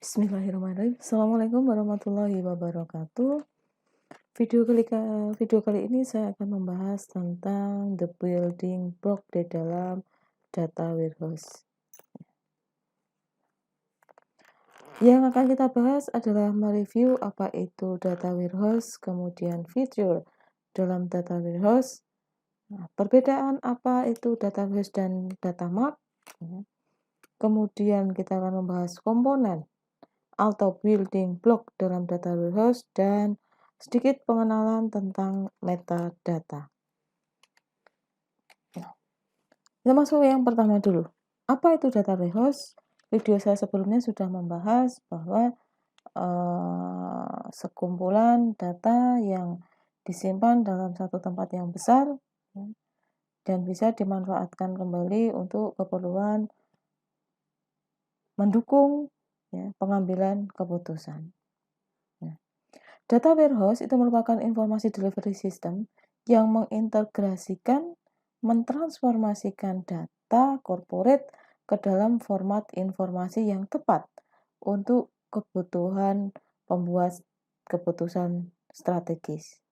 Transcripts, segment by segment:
Bismillahirrahmanirrahim. Assalamualaikum warahmatullahi wabarakatuh. Video kali ini saya akan membahas tentang the building block di dalam data warehouse. Yang akan kita bahas adalah mereview apa itu data warehouse, kemudian fitur dalam data warehouse, perbedaan apa itu data warehouse dan data mart, kemudian kita akan membahas komponen atau building block dalam data warehouse dan sedikit pengenalan tentang metadata. Kita masuk yang pertama dulu. Apa itu data warehouse? Video saya sebelumnya sudah membahas bahwa sekumpulan data yang disimpan dalam satu tempat yang besar dan bisa dimanfaatkan kembali untuk keperluan mendukung pengambilan keputusan. Data warehouse itu merupakan informasi delivery system yang mengintegrasikan, mentransformasikan data corporate ke dalam format informasi yang tepat untuk kebutuhan pembuat keputusan strategis.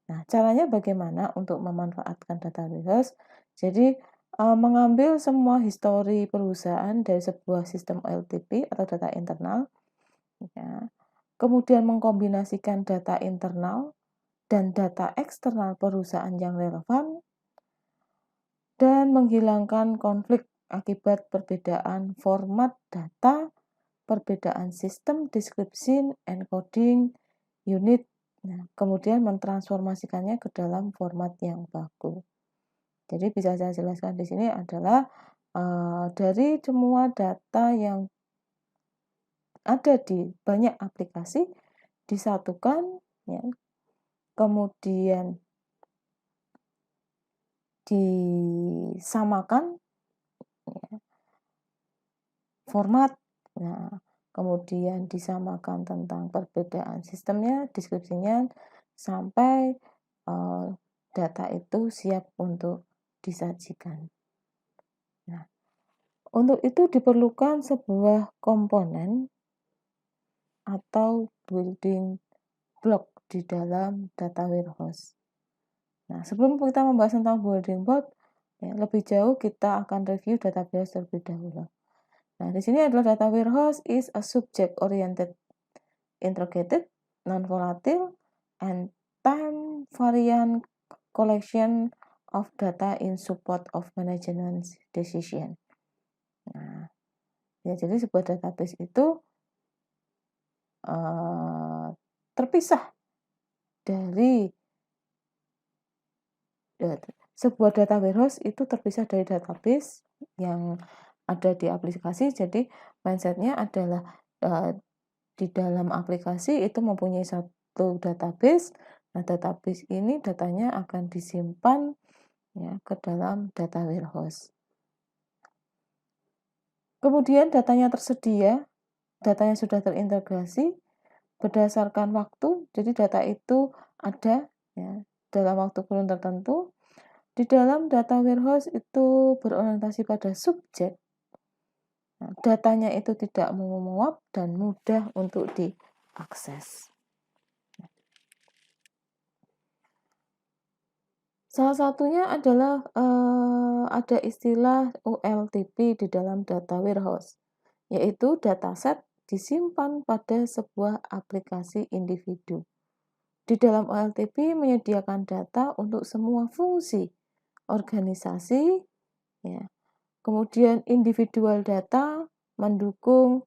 Nah, caranya bagaimana untuk memanfaatkan data warehouse? Jadi, mengambil semua histori perusahaan dari sebuah sistem OLTP atau data internal, ya, kemudian mengkombinasikan data internal dan data eksternal perusahaan yang relevan, dan menghilangkan konflik akibat perbedaan format data, perbedaan sistem deskripsi, encoding, unit, kemudian mentransformasikannya ke dalam format yang baku. Jadi bisa saya jelaskan di sini adalah dari semua data yang ada di banyak aplikasi disatukan, kemudian disamakan format, kemudian disamakan tentang perbedaan sistemnya, deskripsinya, sampai data itu siap untuk disajikan. Nah, untuk itu diperlukan sebuah komponen atau building block di dalam data warehouse. Nah, sebelum kita membahas tentang building block, lebih jauh kita akan review database terlebih dahulu. Nah, di sini adalah data warehouse is a subject-oriented, integrated, non-volatile, and time-variant collection of data in support of management decision. Nah, jadi sebuah database itu terpisah dari sebuah data warehouse itu terpisah dari database yang ada di aplikasi. Jadi mindsetnya adalah di dalam aplikasi itu mempunyai satu database. Nah, database ini datanya akan disimpan ke dalam data warehouse. Kemudian datanya tersedia, datanya sudah terintegrasi berdasarkan waktu. Jadi data itu ada dalam waktu kurun tertentu. Di dalam data warehouse itu berorientasi pada subjek. Nah, datanya itu tidak menguap dan mudah untuk diakses. Salah satunya adalah ada istilah OLTP di dalam data warehouse, yaitu dataset disimpan pada sebuah aplikasi individu. Di dalam OLTP menyediakan data untuk semua fungsi organisasi, kemudian individual data mendukung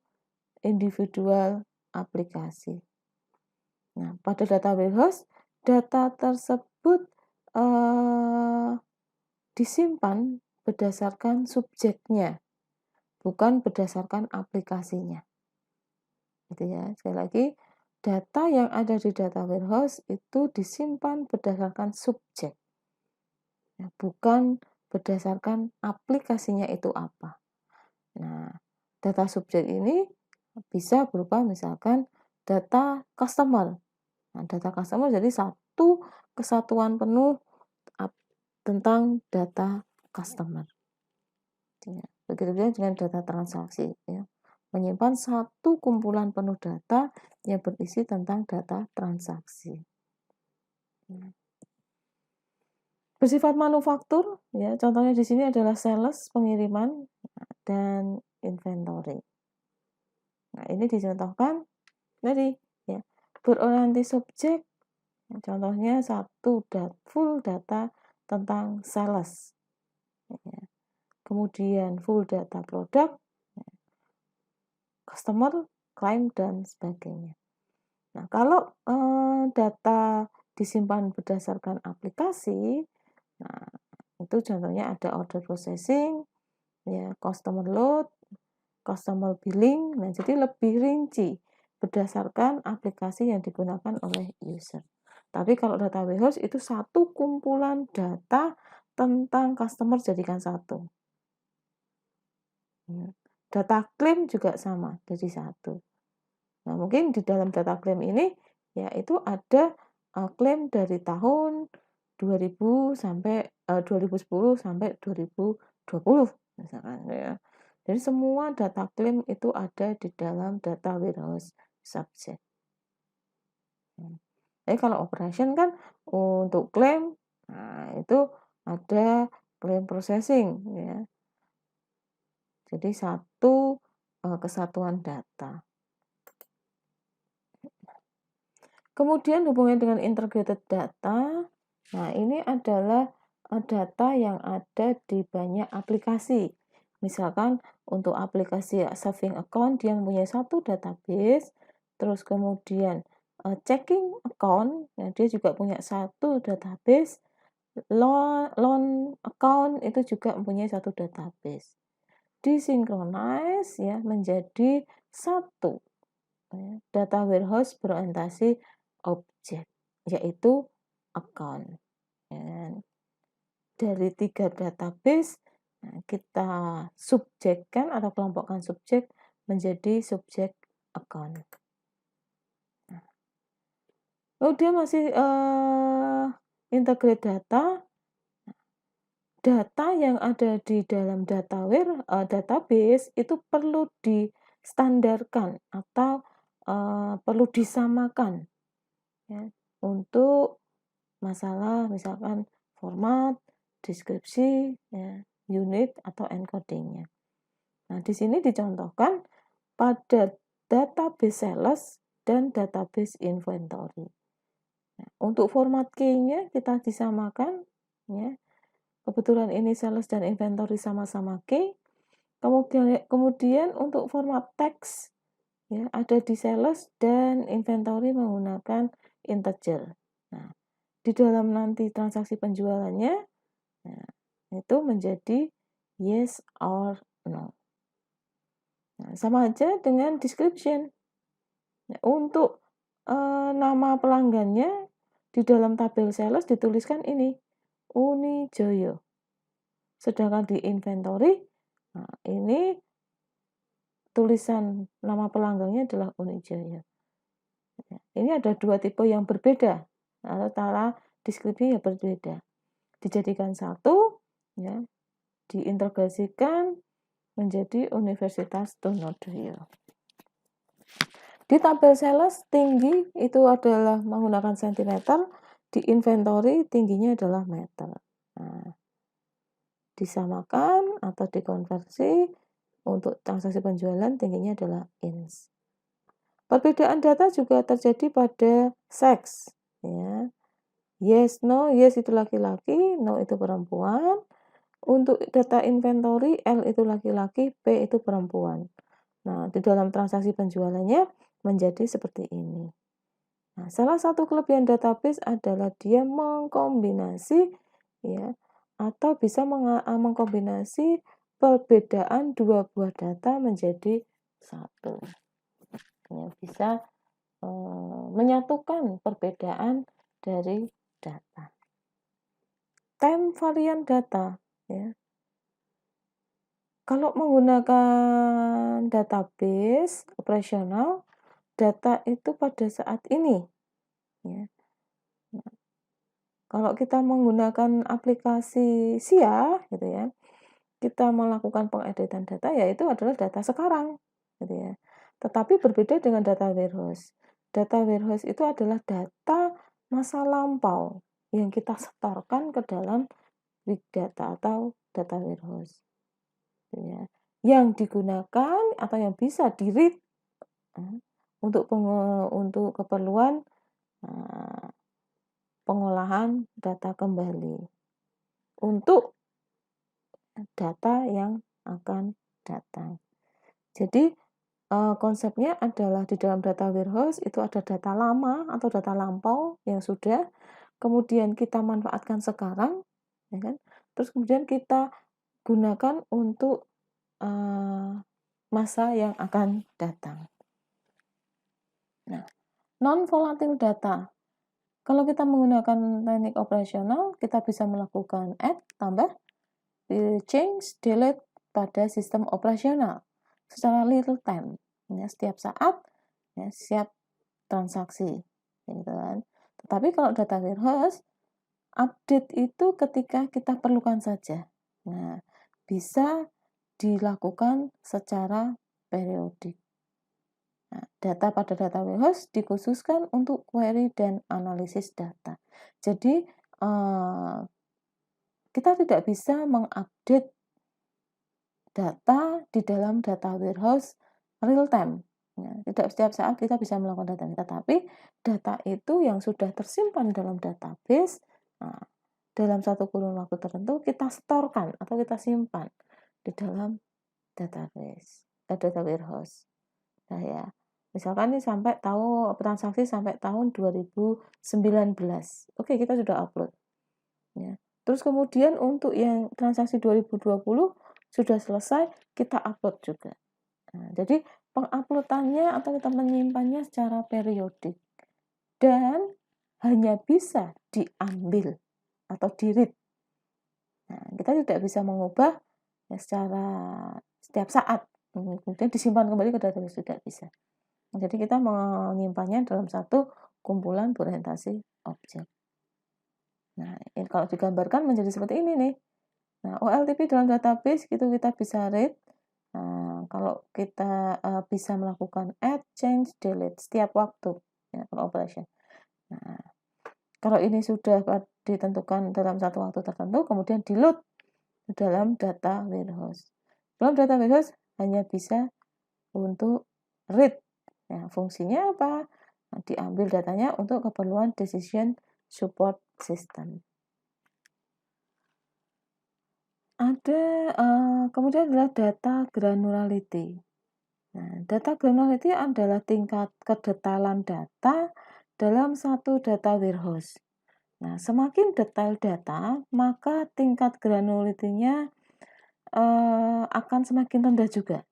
individual aplikasi. Nah, pada data warehouse, data tersebut disimpan berdasarkan subjeknya, bukan berdasarkan aplikasinya. Gitu ya. Sekali lagi, data yang ada di data warehouse itu disimpan berdasarkan subjek, bukan berdasarkan aplikasinya itu apa. Nah, data subjek ini bisa berupa misalkan data customer. Nah, data customer jadi satu kesatuan penuh tentang data customer. Begitu juga dengan data transaksi. menyimpan satu kumpulan penuh data yang berisi tentang data transaksi. Bersifat manufaktur, ya, contohnya di sini adalah sales, pengiriman, dan inventory. Nah, ini dicontohkan tadi, ya, berorientasi subjek. Contohnya full data tentang sales, ya. Kemudian full data produk, customer, claim, dan sebagainya. Nah, kalau data disimpan berdasarkan aplikasi, nah, itu contohnya ada order processing, ya, customer load, customer billing. Nah, jadi lebih rinci berdasarkan aplikasi yang digunakan oleh user. Tapi kalau data warehouse itu satu kumpulan data tentang customer jadikan satu. Data claim juga sama, jadi satu. Nah, mungkin di dalam data claim ini, ya, itu ada klaim dari tahun 2000 sampai 2010 sampai 2020 misalkan, ya. Jadi semua data claim itu ada di dalam data warehouse subject. Jadi kalau operation kan untuk claim, nah itu ada claim processing, ya. Jadi satu kesatuan data. Kemudian hubungannya dengan integrated data. Nah, ini adalah data yang ada di banyak aplikasi. Misalkan untuk aplikasi saving account dia mempunyai satu database, terus kemudian checking account, nah dia juga punya satu database, loan account itu juga mempunyai satu database. Disinkronize, ya, menjadi satu, ya, data warehouse berorientasi objek, yaitu account. Ya. Dari 3 database, nah, kita subjekkan atau kelompokkan subjek menjadi subjek account. Lalu dia masih integrate data. Data yang ada di dalam database itu perlu distandarkan atau perlu disamakan, ya, untuk masalah misalkan format, deskripsi, ya, unit atau encodingnya. Nah, di sini dicontohkan pada database sales dan database inventory. Nah, untuk format key-nya kita disamakan, ya. Kebetulan ini sales dan inventory sama-sama key. Kemudian untuk format teks, ya, ada di sales dan inventory menggunakan integer. Nah, di dalam nanti transaksi penjualannya, nah, itu menjadi yes or no. Nah, sama aja dengan description. Nah, untuk nama pelanggannya di dalam tabel sales dituliskan ini Unijoyo. Sedangkan di inventory, nah, ini tulisan nama pelanggannya adalah Unijoyo. Ini ada dua tipe yang berbeda, antara deskripsi yang berbeda. Dijadikan satu, ya, diintegrasikan menjadi Universitas Trunojoyo. Di tabel sales tinggi itu adalah menggunakan sentimeter, di inventory tingginya adalah meter. Nah, disamakan atau dikonversi untuk transaksi penjualan tingginya adalah inch. Perbedaan data juga terjadi pada seks, ya. Yes, no, yes itu laki-laki, no itu perempuan. Untuk data inventory, L itu laki-laki, P itu perempuan. Nah, di dalam transaksi penjualannya menjadi seperti ini. Nah, salah satu kelebihan database adalah dia mengkombinasi, ya, atau bisa mengkombinasi perbedaan dua buah data menjadi satu. Ya, bisa menyatukan perbedaan dari data. Time variant data, ya. Kalau menggunakan database operasional, data itu pada saat ini, ya. Nah, kalau kita menggunakan aplikasi SIA, gitu ya, kita melakukan pengeditan data, yaitu adalah data sekarang. gitu ya. Tetapi berbeda dengan data warehouse. Data warehouse itu adalah data masa lampau yang kita setorkan ke dalam big data atau data warehouse, gitu ya. Yang digunakan atau yang bisa di-read untuk keperluan pengolahan data kembali untuk data yang akan datang. Jadi konsepnya adalah di dalam data warehouse itu ada data lama atau data lampau yang sudah kemudian kita manfaatkan sekarang, ya kan? Terus kemudian kita gunakan untuk masa yang akan datang. Nah, non-volatile data. Kalau kita menggunakan teknik operasional, kita bisa melakukan add, tambah, change, delete pada sistem operasional secara real time. Ya, setiap saat, ya, siap transaksi. Gitu kan. Tetapi kalau data warehouse, update itu ketika kita perlukan saja. Nah, bisa dilakukan secara periodik. Nah, data pada data warehouse dikhususkan untuk query dan analisis data. Jadi, kita tidak bisa mengupdate data di dalam data warehouse real time. Ya, tidak setiap saat kita bisa melakukan data, tetapi data itu yang sudah tersimpan dalam database, dalam satu kurun waktu tertentu kita setorkan atau kita simpan di dalam database, data warehouse. Nah ya, misalkan nih sampai tahu transaksi sampai tahun 2019. Oke, kita sudah upload. Ya. Terus kemudian untuk yang transaksi 2020 sudah selesai, kita upload juga. Nah, jadi penguploadannya atau kita menyimpannya secara periodik dan hanya bisa diambil atau di-read. Nah, kita tidak bisa mengubah ya, secara setiap saat, kemudian disimpan kembali ke database, tidak bisa. Jadi kita menyimpannya dalam satu kumpulan berorientasi objek. Nah, ini kalau digambarkan menjadi seperti ini nih. Nah, OLTP dalam database itu kita bisa read. Nah, kalau kita bisa melakukan add, change, delete setiap waktu, ya, kalau operation. Nah, kalau ini sudah ditentukan dalam satu waktu tertentu, kemudian di load dalam data warehouse. Dalam data warehouse hanya bisa untuk read. Ya, fungsinya apa? Nah, diambil datanya untuk keperluan decision support system. Ada kemudian adalah data granularity. Nah, data granularity adalah tingkat kedetailan data dalam satu data warehouse. Nah, semakin detail data, maka tingkat granularity-nya akan semakin rendah juga.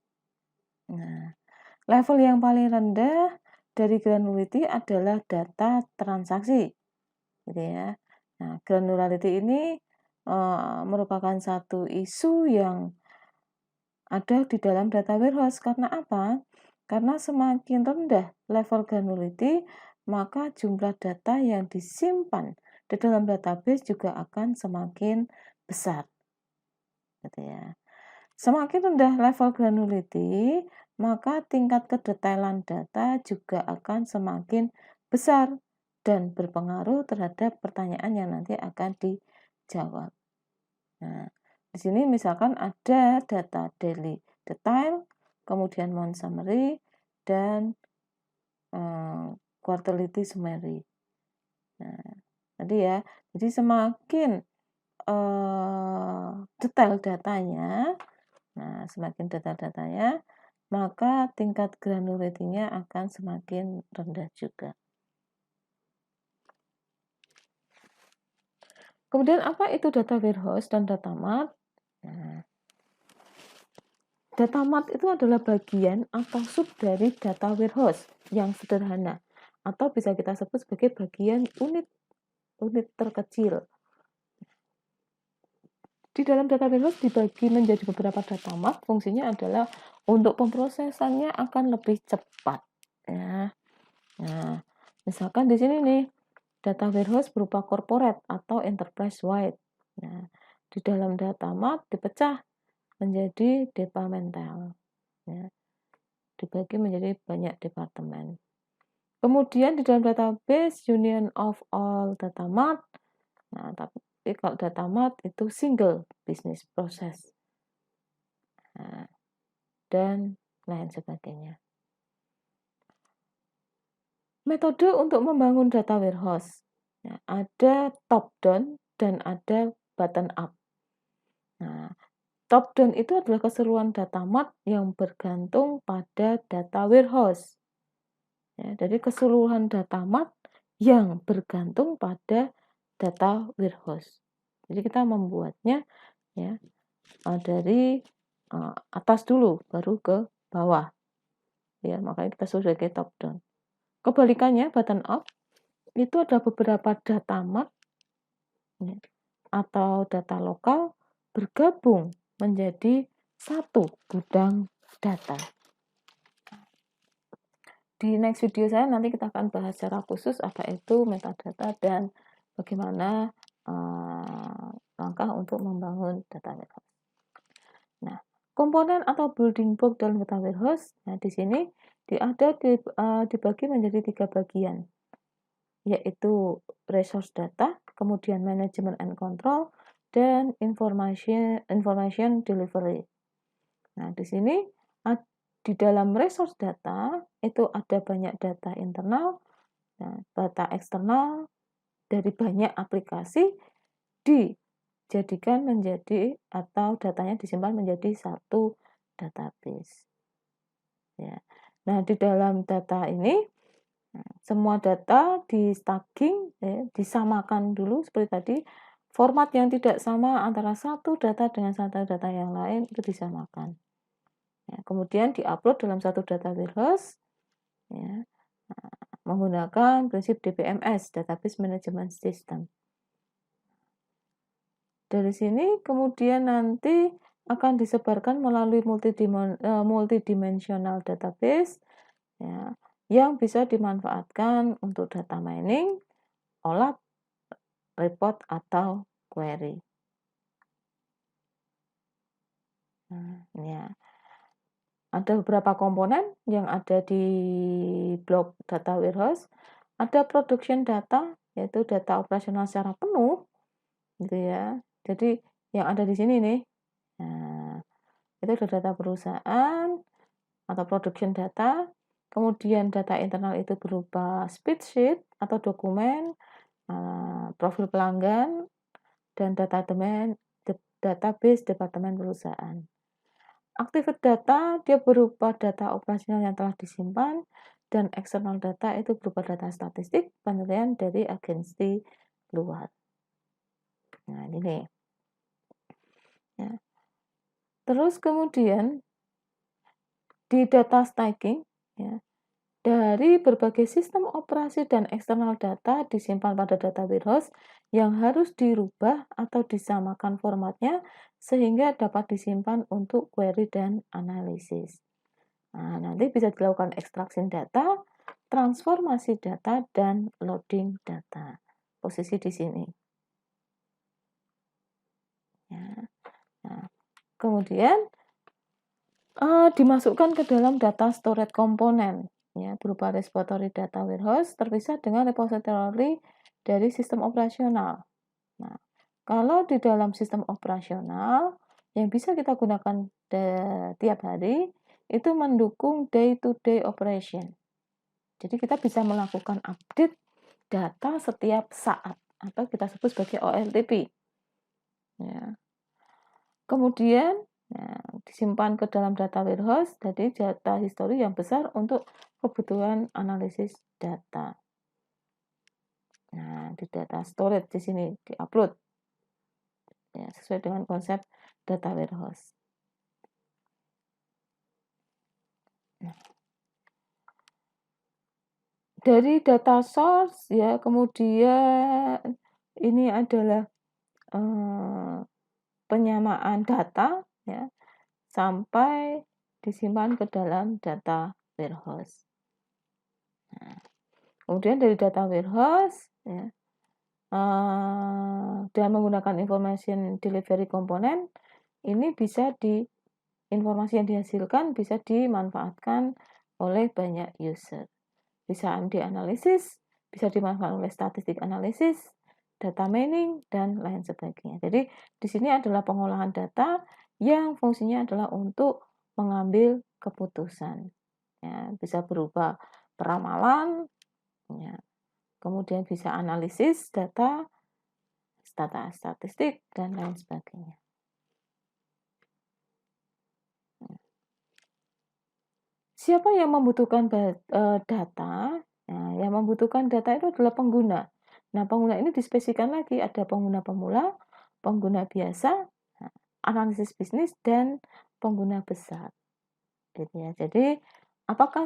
Nah, level yang paling rendah dari granularity adalah data transaksi, gitu ya. Nah, granularity ini merupakan satu isu yang ada di dalam data warehouse. Karena apa? Karena semakin rendah level granularity, maka jumlah data yang disimpan di dalam database juga akan semakin besar, gitu ya. Semakin rendah level granularity, maka tingkat kedetailan data juga akan semakin besar dan berpengaruh terhadap pertanyaan yang nanti akan dijawab. Nah, di sini misalkan ada data daily detail, kemudian month summary, dan quarterly summary. Nah, tadi ya, jadi semakin detail datanya, nah semakin detail datanya, maka tingkat granularity-nya akan semakin rendah juga. Kemudian apa itu data warehouse dan data mart? Nah, data mart itu adalah bagian atau sub dari data warehouse yang sederhana, atau bisa kita sebut sebagai bagian unit terkecil. Di dalam data warehouse dibagi menjadi beberapa data mart, fungsinya adalah untuk pemrosesannya akan lebih cepat. Ya. Nah, misalkan di sini nih, data warehouse berupa corporate atau enterprise wide. Nah, di dalam data mart dipecah menjadi departmental. Ya. dibagi menjadi banyak departemen. Kemudian di dalam database union of all data mart, nah tapi kalau data mart itu single business process, nah, dan lain sebagainya. Metode untuk membangun data warehouse, ya, ada top down dan ada bottom up. Nah, top down itu adalah keseluruhan data mart yang bergantung pada data warehouse. Ya, jadi keseluruhan data mart yang bergantung pada data warehouse. Jadi kita membuatnya ya dari atas dulu baru ke bawah. Ya, makanya kita sebut sebagai top down. Kebalikannya bottom up itu ada beberapa data mart ya, atau data lokal bergabung menjadi satu gudang data. Di next video saya nanti kita akan bahas secara khusus apa itu metadata dan bagaimana langkah untuk membangun data warehouse. Nah, komponen atau building block dalam data warehouse, nah di sini dibagi menjadi 3 bagian, yaitu resource data, kemudian management and control, dan information delivery. Nah, di sini di dalam resource data itu ada banyak data internal, data eksternal dari banyak aplikasi dijadikan menjadi atau datanya disimpan menjadi satu database. Ya. Nah, di dalam data ini semua data di stacking, disamakan dulu seperti tadi. Format yang tidak sama antara satu data dengan satu data yang lain itu disamakan. Ya, kemudian diupload dalam satu data warehouse ya, menggunakan prinsip DBMS, Database Management System. Dari sini kemudian nanti akan disebarkan melalui multidimensional database ya, yang bisa dimanfaatkan untuk data mining, OLAP, report, atau query. Nah, ya. Ada beberapa komponen yang ada di blok data warehouse. Ada production data, yaitu data operasional secara penuh, gitu ya. Jadi yang ada di sini nih, nah, itu ada data perusahaan atau production data. Kemudian data internal itu berupa spreadsheet atau dokumen, profil pelanggan, dan database departemen perusahaan. Activate data dia berupa data operasional yang telah disimpan, dan external data itu berupa data statistik penilaian dari agensi luar. Nah, ini. Ya. Terus kemudian di data stacking, ya, dari berbagai sistem operasi dan eksternal data disimpan pada data warehouse yang harus dirubah atau disamakan formatnya sehingga dapat disimpan untuk query dan analisis. Nah, nanti bisa dilakukan ekstraksi data, transformasi data, dan loading data. Posisi di sini. Ya. Nah, kemudian dimasukkan ke dalam data storage komponen ya, berupa repository data warehouse terpisah dengan repository dari sistem operasional. Nah, kalau di dalam sistem operasional yang bisa kita gunakan tiap hari itu mendukung day-to-day operation. Jadi kita bisa melakukan update data setiap saat atau kita sebut sebagai OLTP. Ya. Kemudian disimpan ke dalam data warehouse, jadi data history yang besar untuk kebutuhan analisis data. Nah, di data storage di sini diupload ya, sesuai dengan konsep data warehouse. Nah, dari data source ya, kemudian ini adalah penyamaan data ya, sampai disimpan ke dalam data warehouse. Nah, kemudian dari data warehouse ya, dengan menggunakan information delivery komponen ini bisa informasi yang dihasilkan bisa dimanfaatkan oleh banyak user. Bisa dianalisis, bisa dimanfaatkan oleh statistik analisis, data mining, dan lain sebagainya. Jadi di sini adalah pengolahan data yang fungsinya adalah untuk mengambil keputusan. Ya, bisa berupa peramalan, ya, kemudian bisa analisis data, statistik, dan lain sebagainya. Siapa yang membutuhkan data? Nah, yang membutuhkan data itu adalah pengguna. Nah, pengguna ini dispesifikan lagi, ada pengguna pemula, pengguna biasa, nah, analisis bisnis, dan pengguna besar. Gitu ya. Jadi, apakah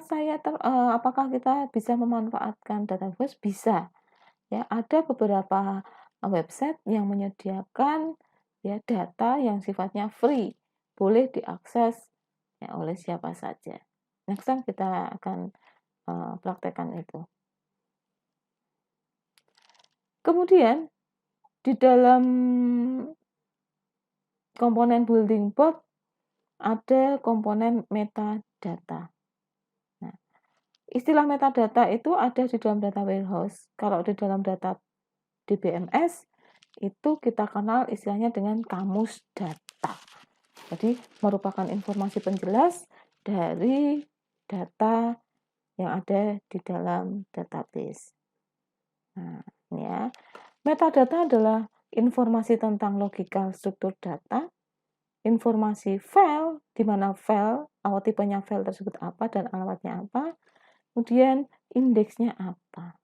kita bisa memanfaatkan data warehouse? Bisa. Ya, ada beberapa website yang menyediakan ya data yang sifatnya free, boleh diakses ya, oleh siapa saja. Next time kita akan praktekkan itu. Kemudian di dalam komponen building block ada komponen metadata. Nah, istilah metadata itu ada di dalam data warehouse. Kalau di dalam data DBMS itu kita kenal istilahnya dengan kamus data. Jadi merupakan informasi penjelas dari data yang ada di dalam database. Nah, ini ya. Metadata adalah informasi tentang logika struktur data, informasi file, di mana file, tipenya file tersebut apa dan alamatnya apa, kemudian indeksnya apa.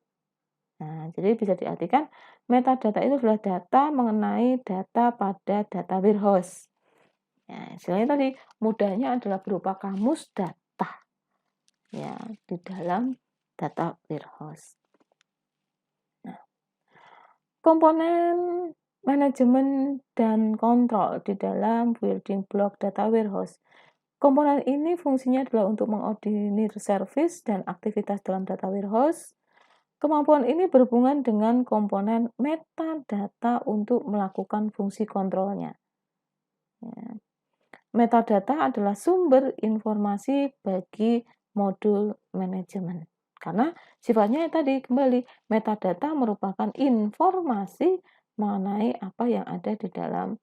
Nah, jadi bisa diartikan metadata itu adalah data mengenai data pada data warehouse. Ya, istilahnya tadi mudahnya adalah berupa kamus data ya di dalam data warehouse. Nah, komponen manajemen dan kontrol di dalam building block data warehouse. Komponen ini fungsinya adalah untuk mengordinir service dan aktivitas dalam data warehouse. Kemampuan ini berhubungan dengan komponen metadata untuk melakukan fungsi kontrolnya. Ya. Metadata adalah sumber informasi bagi modul manajemen. Karena sifatnya tadi kembali, metadata merupakan informasi mengenai apa yang ada di dalam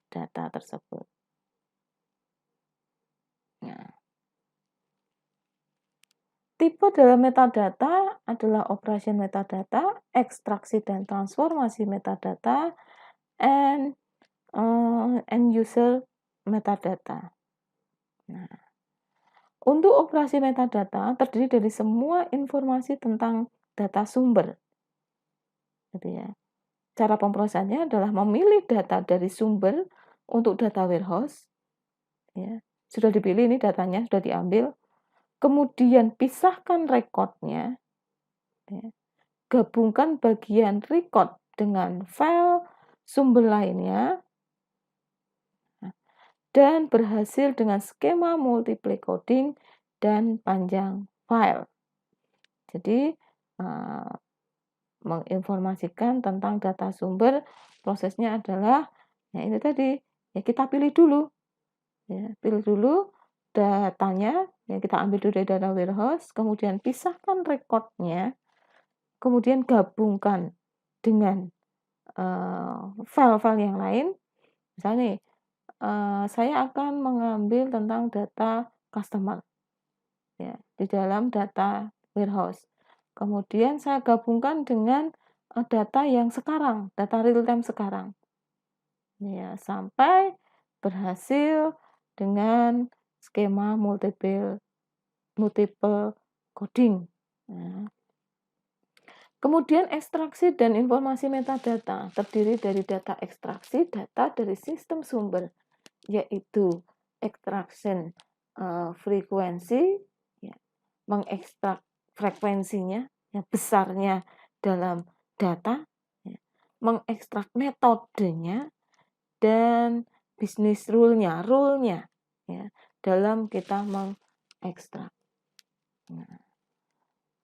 data tersebut. Nah, tipe dalam metadata adalah operation metadata, ekstraksi dan transformasi metadata, and end user metadata. Nah, untuk operasi metadata terdiri dari semua informasi tentang data sumber. Gitu ya. Cara pemrosesannya adalah memilih data dari sumber untuk data warehouse. Ya. Sudah dipilih ini datanya, sudah diambil. Kemudian pisahkan rekodnya. Ya. Gabungkan bagian record dengan file sumber lainnya. Dan berhasil dengan skema multiple coding dan panjang file. Jadi, menginformasikan tentang data sumber, prosesnya adalah, ya ini tadi, ya kita pilih dulu. Ya, pilih dulu datanya, ya kita ambil dulu dari data warehouse, kemudian pisahkan rekodnya, kemudian gabungkan dengan file-file yang lain. Misalnya nih, saya akan mengambil tentang data customer ya di dalam data warehouse. Kemudian saya gabungkan dengan data yang sekarang, data real time sekarang. Ya, sampai berhasil dengan skema multiple coding. Nah, kemudian ekstraksi dan informasi metadata terdiri dari data ekstraksi, data dari sistem sumber, yaitu extraction frekuensi, ya, mengekstrak frekuensinya, ya, besarnya dalam data, ya, mengekstrak metodenya, dan bisnis rule-nya, ya, dalam kita mengekstrak. Nah,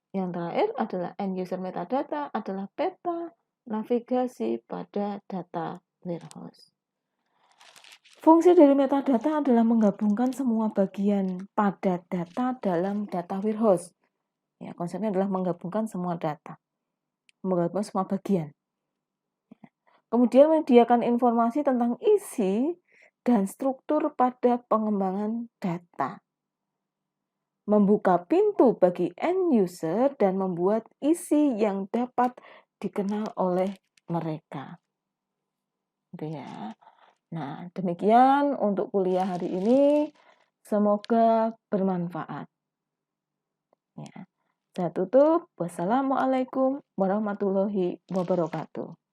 yang terakhir adalah end user metadata, adalah peta navigasi pada data warehouse. Fungsi dari metadata adalah menggabungkan semua bagian pada data dalam data warehouse. Ya, konsepnya adalah menggabungkan semua data, menggabungkan semua bagian. Kemudian menyediakan informasi tentang isi dan struktur pada pengembangan data. Membuka pintu bagi end user dan membuat isi yang dapat dikenal oleh mereka. Gitu ya. Nah, demikian untuk kuliah hari ini. Semoga bermanfaat. Ya. Saya tutup. Wassalamualaikum warahmatullahi wabarakatuh.